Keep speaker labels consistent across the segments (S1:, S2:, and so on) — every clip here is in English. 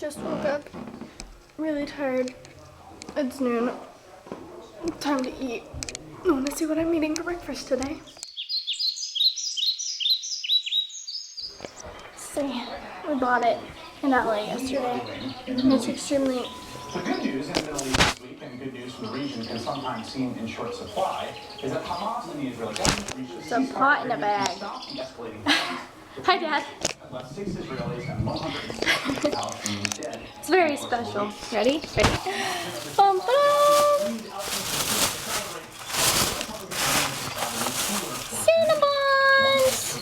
S1: Just woke up, really tired. It's noon. Time to eat. I want to see what I'm eating for breakfast today. See, we bought it in LA yesterday. It's extremely...
S2: The good news in the Middle East this week, and good news from the region can sometimes seem in short supply, is that Hamas and the Israeli government reached a
S1: Some pot in a bag.
S2: stop the escalating violence.
S1: Hi, Dad.
S2: Left 6 Israelis and 160 Palestinians dead.
S1: It's very special. Ready? Ready? Bum, bum. Cinnamons!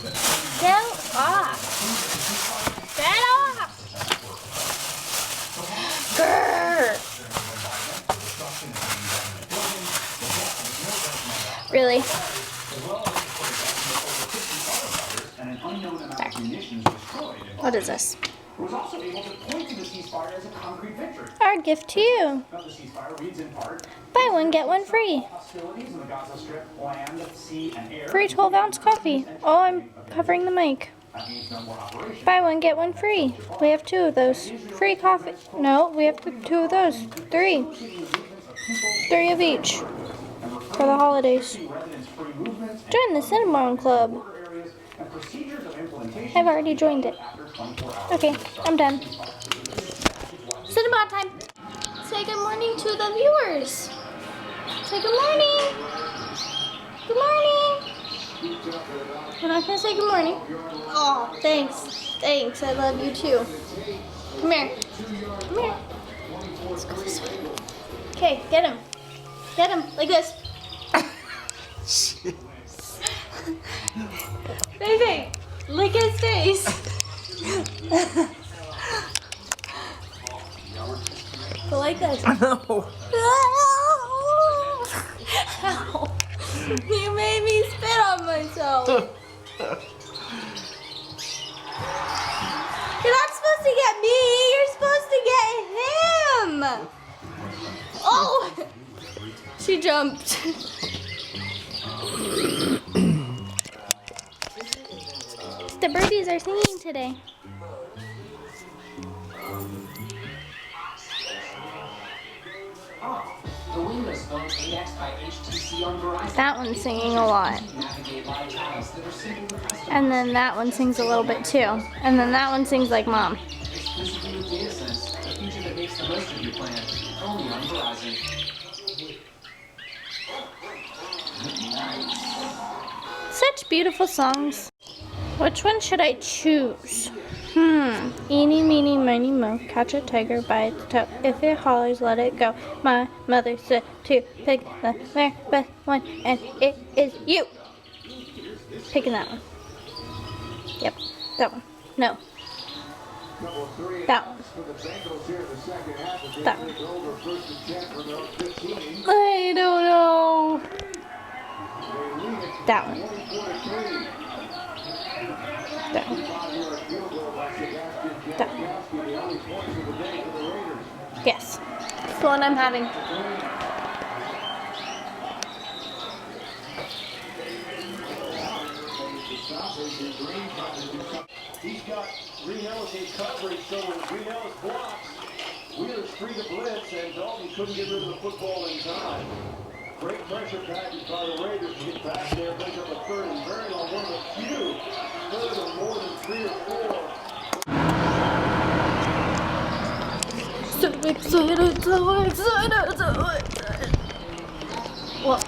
S1: Get off! Get off! Grr. Really? What is this?
S2: Was also able to point to the ceasefire as a concrete victory.
S1: Our gift to you.
S2: Now, the ceasefire reads in part,
S1: Buy one, get one free.
S2: hostilities in the Gaza Strip, land, sea, and air.
S1: Free 12-ounce coffee. Oh, I'm covering the mic.
S2: That means no more operation.
S1: Buy one, get one free. We have 2 of those. Free coffee. No, we have 2 of those. 3. 3 of each. For the holidays. Join the Cinnamon Club. I've already joined it. Okay, I'm done. Cinnamon time. Say good morning to the viewers. Say good morning. Good morning. We're not gonna say good morning. Oh, thanks. Thanks. I love you too. Come here. Come here. Let's go this way. Okay, get him. Get him like this. Baby, lick his face. Go like this.
S3: No.
S1: Ow. You made me spit on myself. You're not supposed to get me. You're supposed to get him. Oh, she jumped. The birdies are singing today. That one's singing a lot. And then that one sings a little bit too. And then that one sings like Mom. Such beautiful songs. Which one should I choose? Eeny, meeny, miny, moe. Catch a tiger by the toe. If it hollers, let it go. My mother said to pick the very best one, and it is you. Picking that one. Yep, that one. No. That one. That one. I don't know. That one. That one. That one. Yes. That's the one I'm having.
S4: He's got Greenell's in coverage, so when Greenell's blocks, Wheeler's free to blitz, and Dalton couldn't get rid of the football in time. Great pressure package by the Raiders to get back there, pick up a third and very long, one of the few third or more than 3 or 4.
S1: So excited, so excited, so excited. What?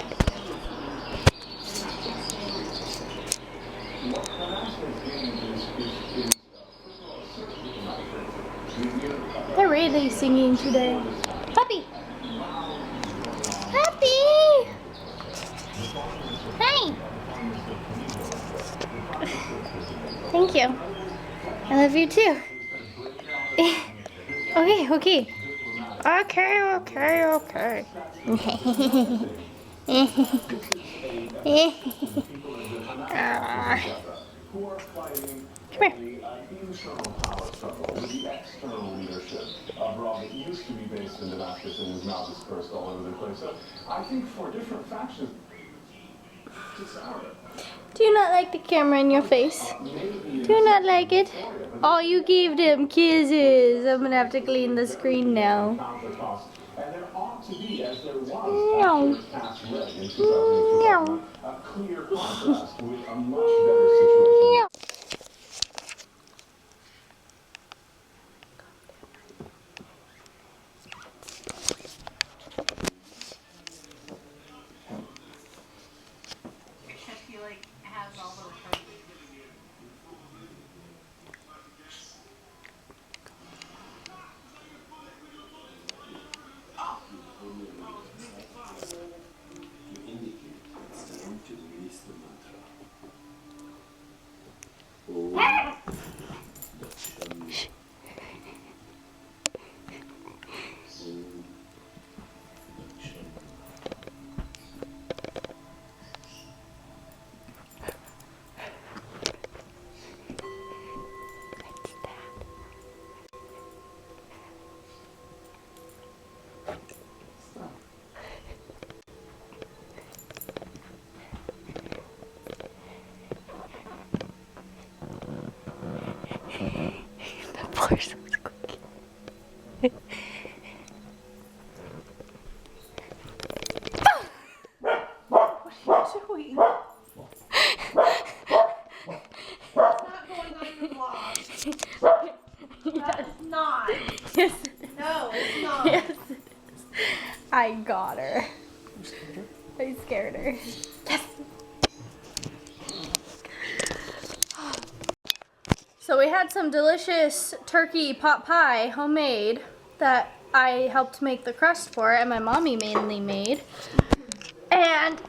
S1: They're really singing today. Puppy! Puppy! Hi! Thank you. I love you too. Okay, okay. Okay. Come here.
S4: Internal power struggle with the external leadership abroad that used to be based in Damascus and is now dispersed all over the place. So I think for different factions, it's sour.
S1: Do you not like the camera in your face? Do you not like it? Oh, you gave them kisses. I'm gonna have to clean the screen now.
S2: And there ought to be, as there was
S1: Meow.
S2: past red in 2002, a clear contrast with a much better situation.
S1: Meow. The floor so squeaky.
S3: What are you doing? It's not going on your vlog. That's not.
S1: Yes.
S3: No, it's not.
S1: Yes. I got her. I scared her. Yes. So we had some delicious turkey pot pie, homemade, that I helped make the crust for, and my mommy mainly made. And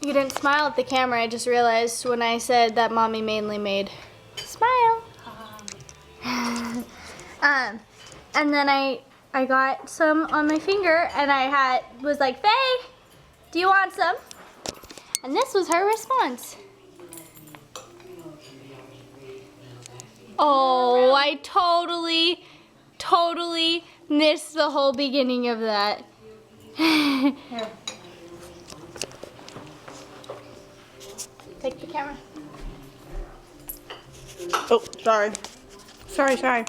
S1: you didn't smile at the camera. I just realized when I said that mommy mainly made. Smile. And then I got some on my finger, and I was like, Faye, do you want some? And this was her response. Oh, I totally missed the whole beginning of that.
S3: Here.
S1: Take the camera.
S3: Oh, sorry. Sorry.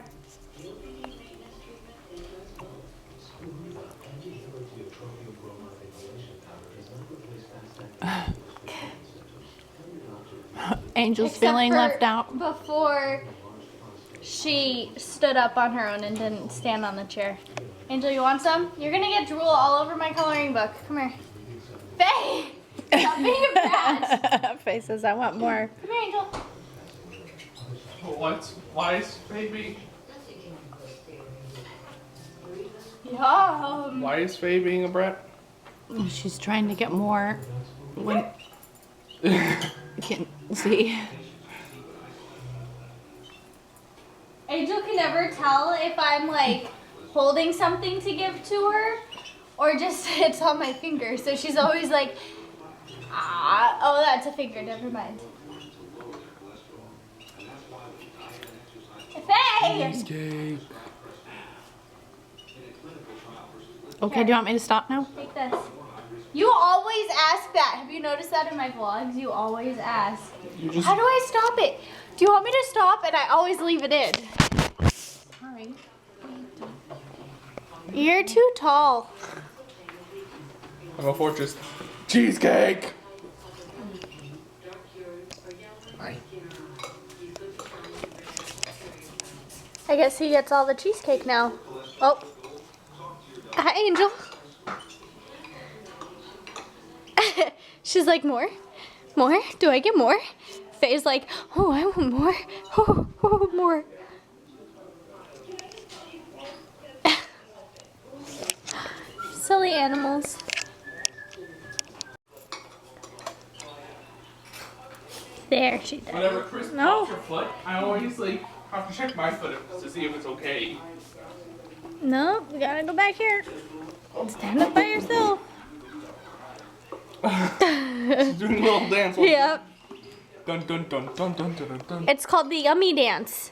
S3: Angel's feeling left out.
S1: Before she stood up on her own and didn't stand on the chair. Angel, you want some? You're gonna get drool all over my coloring book. Come here. Faye! Stop being a brat.
S3: Faye says, I want more.
S1: Come here, Angel.
S5: Why is Faye being...
S1: Yum.
S5: Why is Faye being a brat?
S3: She's trying to get more. When you can see.
S1: Angel can never tell if I'm like holding something to give to her or just it's on my finger. So she's always like, oh, that's a finger, never mind. Faye!
S5: Cheesecake.
S3: Okay, do you want me to stop now?
S1: Take this. You always ask that. Have you noticed that in my vlogs? You always ask. How do I stop it? Do you want me to stop? And I always leave it in. Sorry. You're too tall.
S5: I'm a fortress. Cheesecake!
S1: I guess he gets all the cheesecake now. Oh. Hi, Angel. She's like, more? More? Do I get more? Faye's like, oh, I want more. Oh, more. Silly animals. There, she does.
S5: Whenever Chris
S1: No.
S5: pops her foot, I always like have to check my foot to see if it's okay.
S1: No, we gotta go back here. Stand up by yourself.
S5: She's doing a little dance.
S1: Yep.
S5: Dun dun dun dun dun dun dun dun.
S1: It's called the yummy dance.